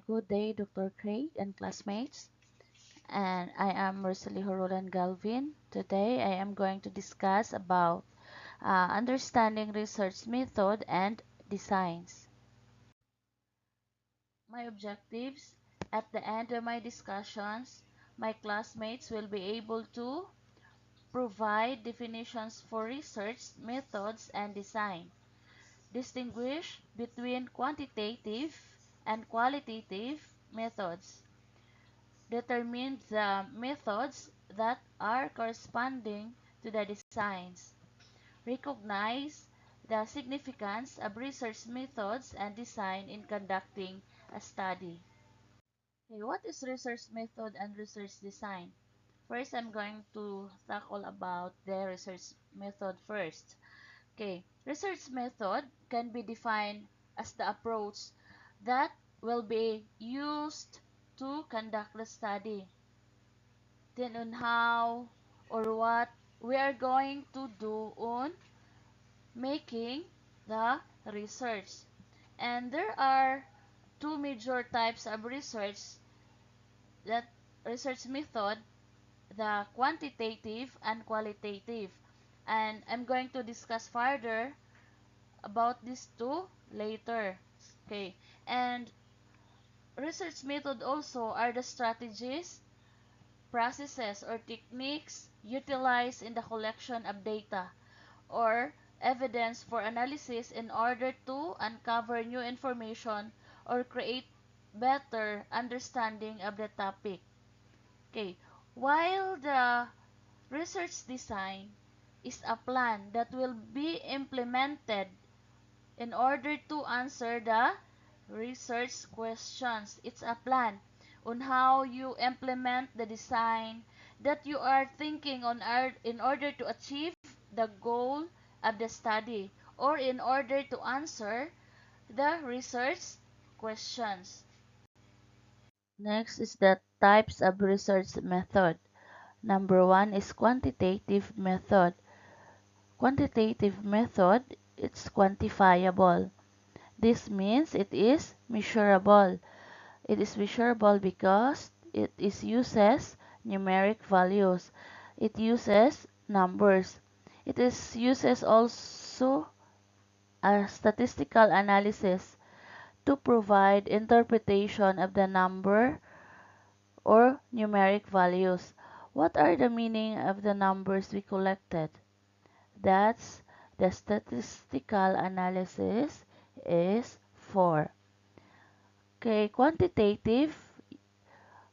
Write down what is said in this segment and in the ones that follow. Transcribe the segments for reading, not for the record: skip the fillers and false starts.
Good day, Dr. Craig and classmates. And I am Rosalie Horolan Galvin. Today I am going to discuss about understanding research method and designs. My objectives: at the end of my discussions, my classmates will be able to provide definitions for research methods and design, distinguish between quantitative and qualitative methods, determine the methods that are corresponding to the designs, recognize the significance of research methods and design in conducting a study. Okay, what is research method and research design? First, I'm going to tackle about the research method first. Okay, research method can be defined as the approach that will be used to conduct the study, then on how or what we are going to do on making the research. And there are two major types of research, that research method, the quantitative and qualitative. And I'm going to discuss further about these two later. Okay. And research method also are the strategies, processes, or techniques utilized in the collection of data or evidence for analysis in order to uncover new information or create better understanding of the topic. Okay, while the research design is a plan that will be implemented in order to answer the research questions. It's a plan on how you implement the design that you are thinking on in order to achieve the goal of the study or in order to answer the research questions. Next is the types of research method. Number one is quantitative method. Quantitative method, it's quantifiable. This means it is measurable. It is measurable because it is uses numeric values. It uses numbers. It is uses also a statistical analysis to provide interpretation of the number or numeric values. What are the meaning of the numbers we collected? That's the statistical analysis is for. Okay, quantitative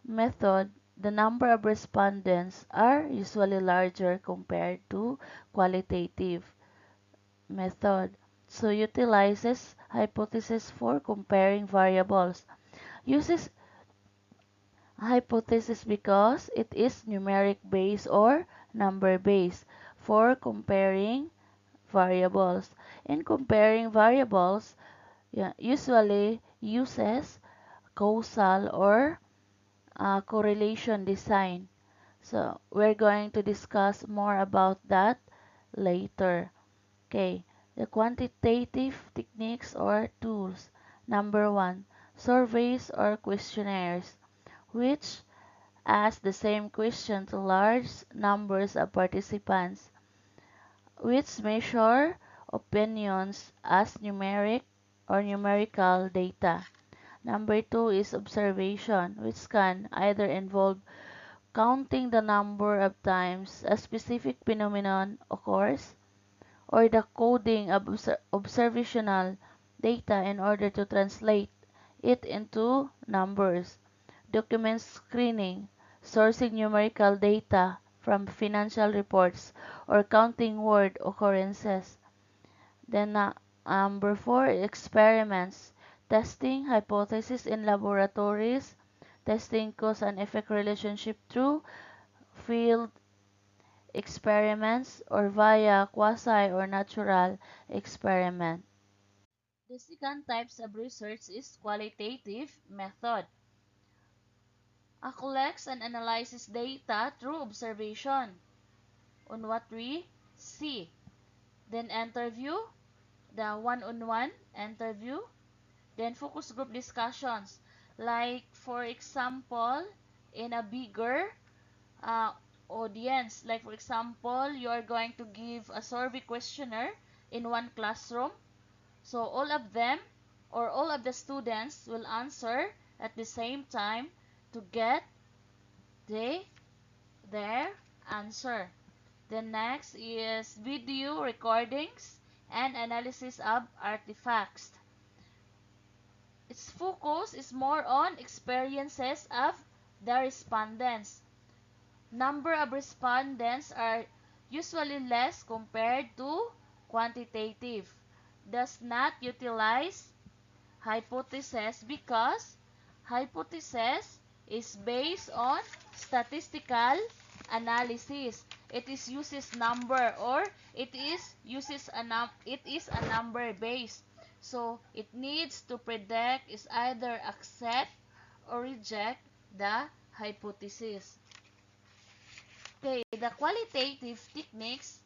method, the number of respondents are usually larger compared to qualitative method. So utilizes hypothesis for comparing variables. Uses hypothesis because it is numeric based or number based for comparing variables. In comparing variables, usually uses causal or correlation design. So we're going to discuss more about that later. Okay, the quantitative techniques or tools. Number one, surveys or questionnaires, which ask the same question to large numbers of participants, which measure opinions as numeric or numerical data. Number two is observation, which can either involve counting the number of times a specific phenomenon occurs, or the coding of observational data in order to translate it into numbers. Document screening, sourcing numerical data from financial reports, or counting word occurrences. Then number four, experiments, testing hypotheses in laboratories, testing cause and effect relationship through field experiments or via quasi or natural experiment. The second types of research is qualitative method. Collects and analyzes data through observation on what we see. Then interview, the one-on-one interview. Then focus group discussions. Like, for example, in a bigger uh, audience. Like, for example, you are going to give a survey questionnaire in one classroom. So all of them or all of the students will answer at the same time to get the, their answer. The next is video recordings and analysis of artifacts. Its focus is more on experiences of the respondents. Number of respondents are usually less compared to quantitative. Does not utilize hypothesis because hypothesis is based on statistical analysis. It is uses number or it is a number based. So it needs to predict is either accept or reject the hypothesis. Okay, the qualitative techniques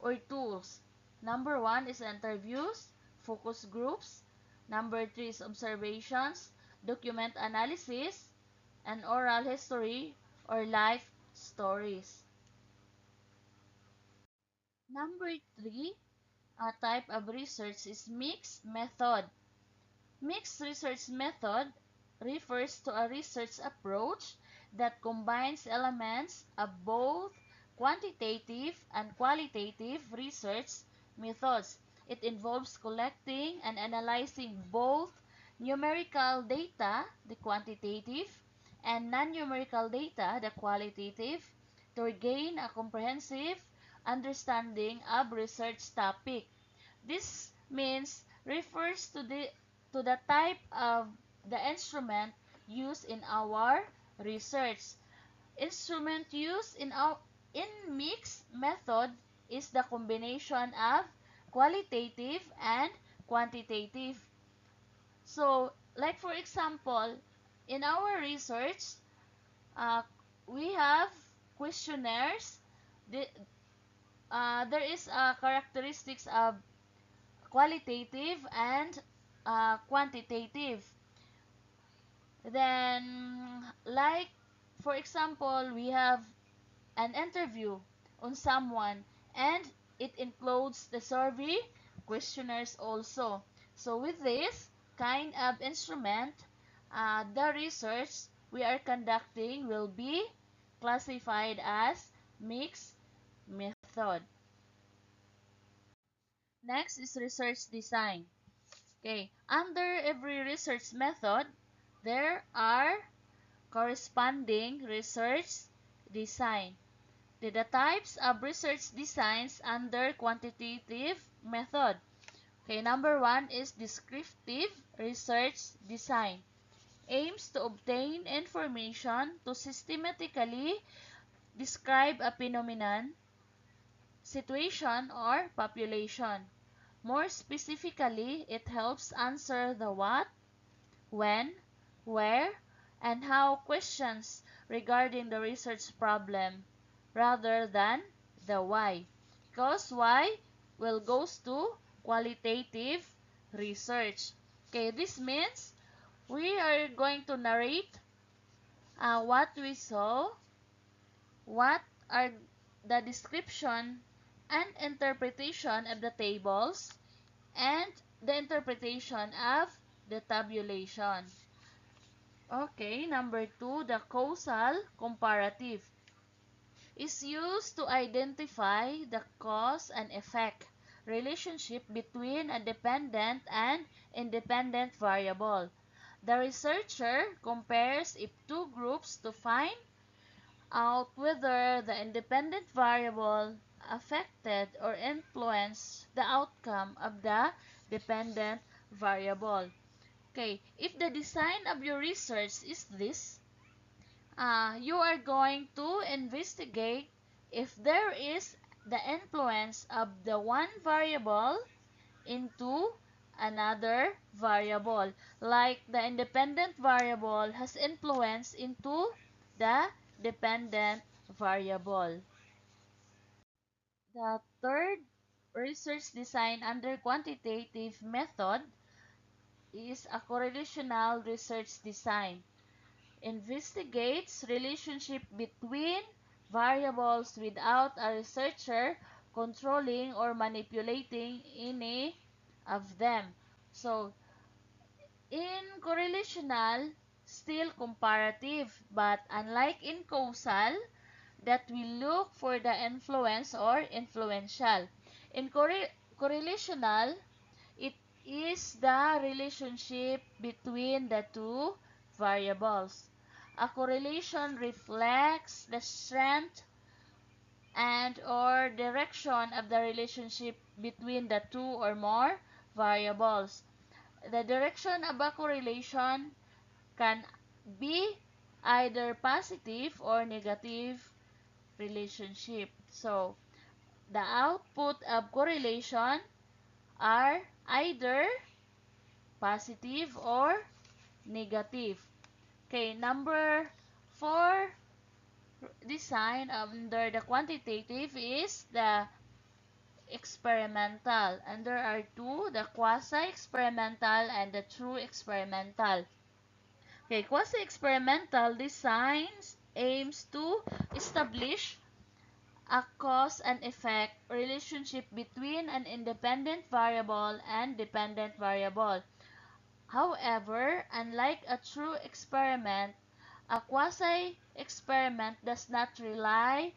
or tools. Number one is interviews, focus groups. Number three is observations, document analysis, and oral history or life stories. Number three, a type of research is mixed method. Mixed research method refers to a research approach that combines elements of both quantitative and qualitative research methods. It involves collecting and analyzing both numerical data, the quantitative, and non-numerical data, the qualitative, to gain a comprehensive understanding of research topic. This means refers to the type of the instrument used in our research. Instrument used in mixed method is the combination of qualitative and quantitative. So, like for example, in our research, uh, we have questionnaires. The, there is characteristics of qualitative and quantitative. Then, like, for example, we have an interview on someone and it includes the survey questionnaires also. So, with this kind of instrument, the research we are conducting will be classified as mixed method. Next is research design. Okay, under every research method, there are corresponding research design. The types of research designs under quantitative method. Okay, number one is descriptive research design. Aims to obtain information to systematically describe a phenomenon, situation, or population. More specifically, it helps answer the what, when, where, and how questions regarding the research problem rather than the why. Because why will goes to qualitative research. Okay, this means we are going to narrate what we saw, what are the description and interpretation of the tables, and the interpretation of the tabulation. Okay, number two, the causal comparative is used to identify the cause and effect relationship between a dependent and independent variable. The researcher compares if two groups to find out whether the independent variable affected or influenced the outcome of the dependent variable. Okay, if the design of your research is this, you are going to investigate if there is the influence of the one variable into another variable. Like the independent variable has influence into the dependent variable. The third research design under quantitative method is a correlational research design. Investigates relationship between variables without a researcher controlling or manipulating any of them. So, in correlational, still comparative, but unlike in causal, that we look for the influence or influential. In correlational, it is the relationship between the two variables. A correlation reflects the strength and or direction of the relationship between the two or more variables. The direction of a correlation can be either positive or negative relationship. So, the output of correlation are either positive or negative. Okay, number 4 design under the quantitative is the experimental. And there are two, the quasi-experimental and the true experimental. Okay, quasi-experimental designs aims to establish a cause and effect relationship between an independent variable and dependent variable. However, unlike a true experiment, a quasi-experiment does not rely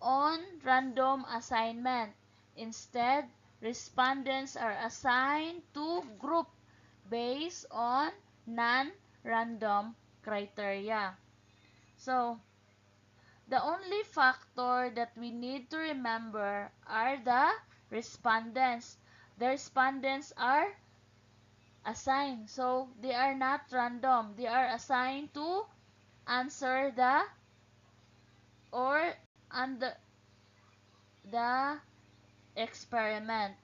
on random assignment. Instead, respondents are assigned to group based on non-random criteria. So, the only factor that we need to remember are the respondents. The respondents are assigned. So, they are not random. They are assigned to answer the or under the experiment.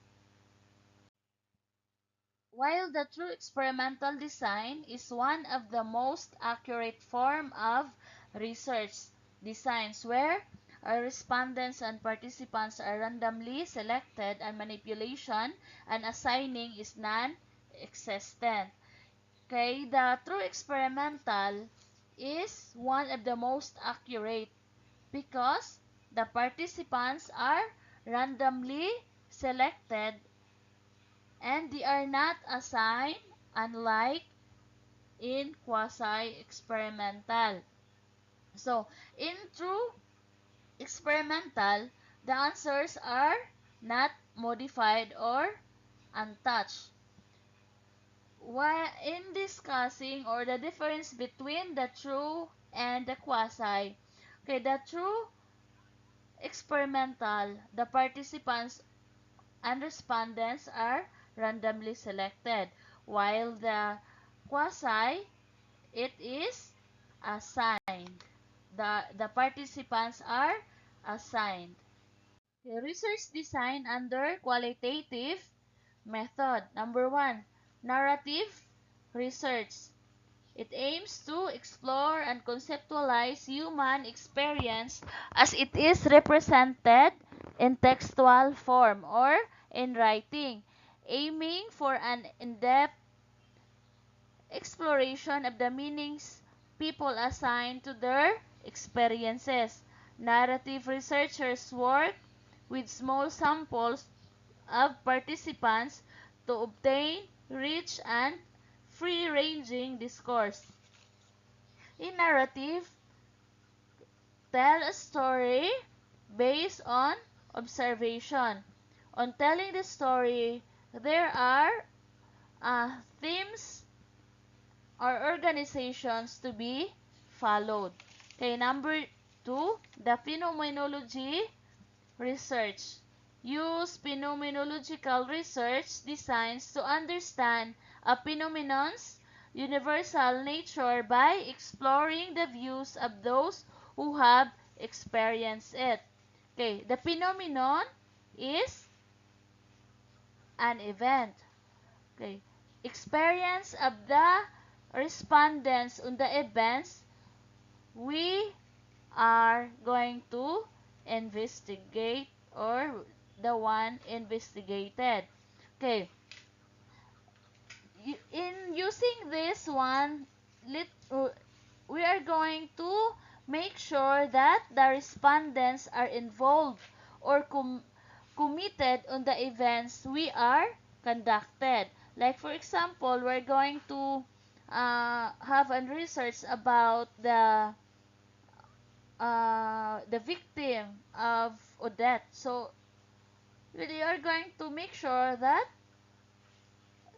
While the true experimental design is one of the most accurate form of research designs where our respondents and participants are randomly selected and manipulation and assigning is non-existent. Okay, the true experimental is one of the most accurate because the participants are randomly selected and they are not assigned unlike in quasi-experimental. So, in true experimental, the answers are not modified or untouched. While in discussing or the difference between the true and the quasi, okay, the true experimental, the participants and respondents are randomly selected, while the quasi, it is assigned. The participants are assigned. Okay, research design under qualitative method. Number 1, narrative research. It aims to explore and conceptualize human experience as it is represented in textual form or in writing, aiming for an in-depth exploration of the meanings people assign to their experiences. Narrative researchers work with small samples of participants to obtain rich and free-ranging discourse. In narrative, tell a story based on observation. On telling the story, there are themes or organizations to be followed. Okay, number 2, the phenomenology research. Use phenomenological research designs to understand a phenomenon's universal nature by exploring the views of those who have experienced it. Okay, the phenomenon is an event. Okay, experience of the respondents on the events we are going to investigate or the one investigated. Okay. in using this one, we are going to make sure that the respondents are involved or committed on the events we are conducted. Like for example, we're going to have a research about the victim of Odette. So we are going to make sure that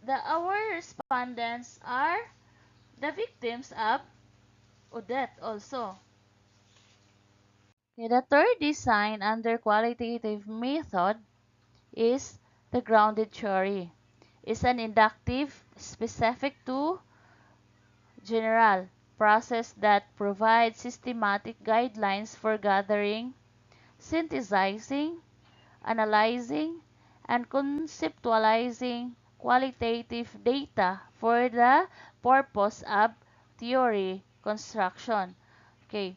our respondents are the victims of Odette also. Okay, the third design under qualitative method is the grounded theory. It's an inductive, specific to general process that provides systematic guidelines for gathering, synthesizing, analyzing, and conceptualizing qualitative data for the purpose of theory construction. Okay.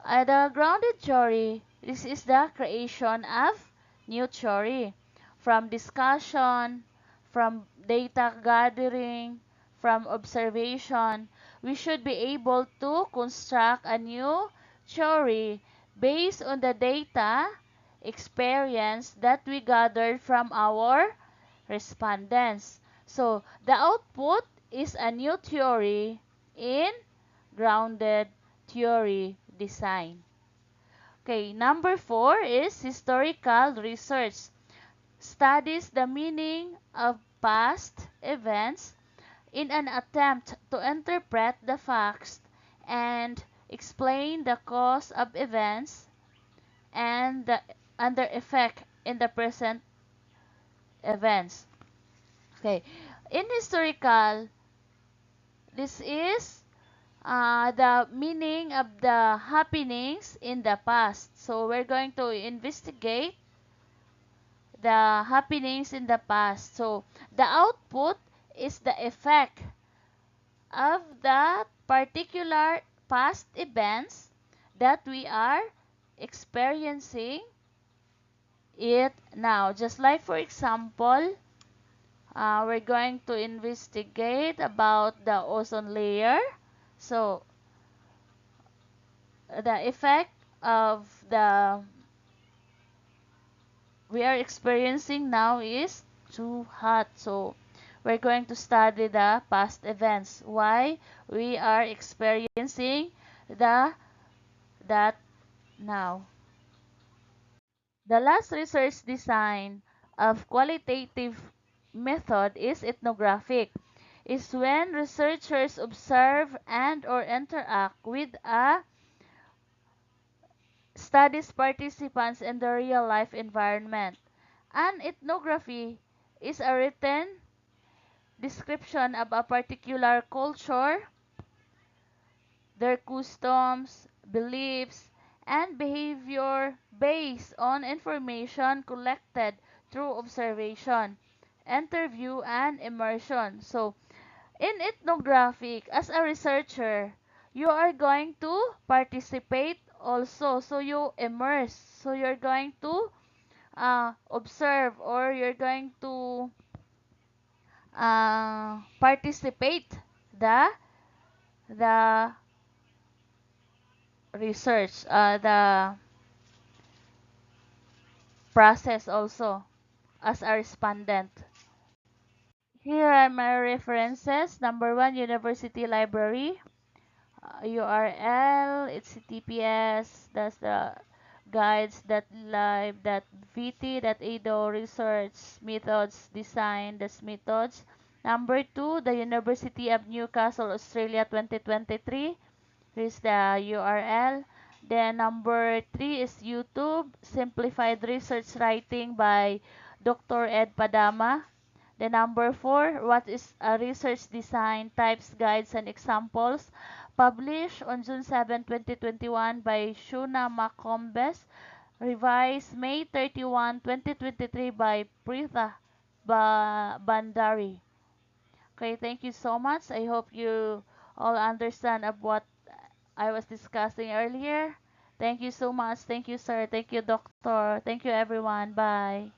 The grounded theory, this is the creation of new theory from discussion, from data gathering, from observation. We should be able to construct a new theory based on the data experience that we gathered from our respondents. So, the output is a new theory in grounded theory design. Okay, number 4 is historical research. Studies the meaning of past events in an attempt to interpret the facts and explain the cause of events and their effect in the present events. Okay, in historical, this is the meaning of the happenings in the past. So we're going to investigate the happenings in the past. So the output is the effect of the particular past events that we are experiencing it now. Just like for example, we're going to investigate about the ozone layer. So the effect of the we are experiencing now is too hot. So we're going to study the past events. Why we are experiencing the that now. The last research design of qualitative method is ethnographic. Is when researchers observe and or interact with a studies participants in the real life environment. An ethnography is a written description of a particular culture, their customs, beliefs, and behavior based on information collected through observation, interview, and immersion. So, in ethnographic, as a researcher, you are going to participate also. So, you immerse. So, you're going to observe or you're going to participate the the research, the process also as a respondent. Here are my references. Number one, University Library. URL, it's TPS, that's the guides.live.vt.edu research methods design, that's methods. Number two, the University of Newcastle, Australia 2023. Here's the URL. Then number three is YouTube, Simplified Research Writing by Dr. Ed Padama. The number four, what is a research design, types, guides, and examples, published on June 7, 2021 by Shuna Macombes, revised May 31, 2023 by Pritha Bandari. Okay, thank you so much. I hope you all understand of what I was discussing earlier. Thank you so much. Thank you, sir. Thank you, doctor. Thank you, everyone. Bye.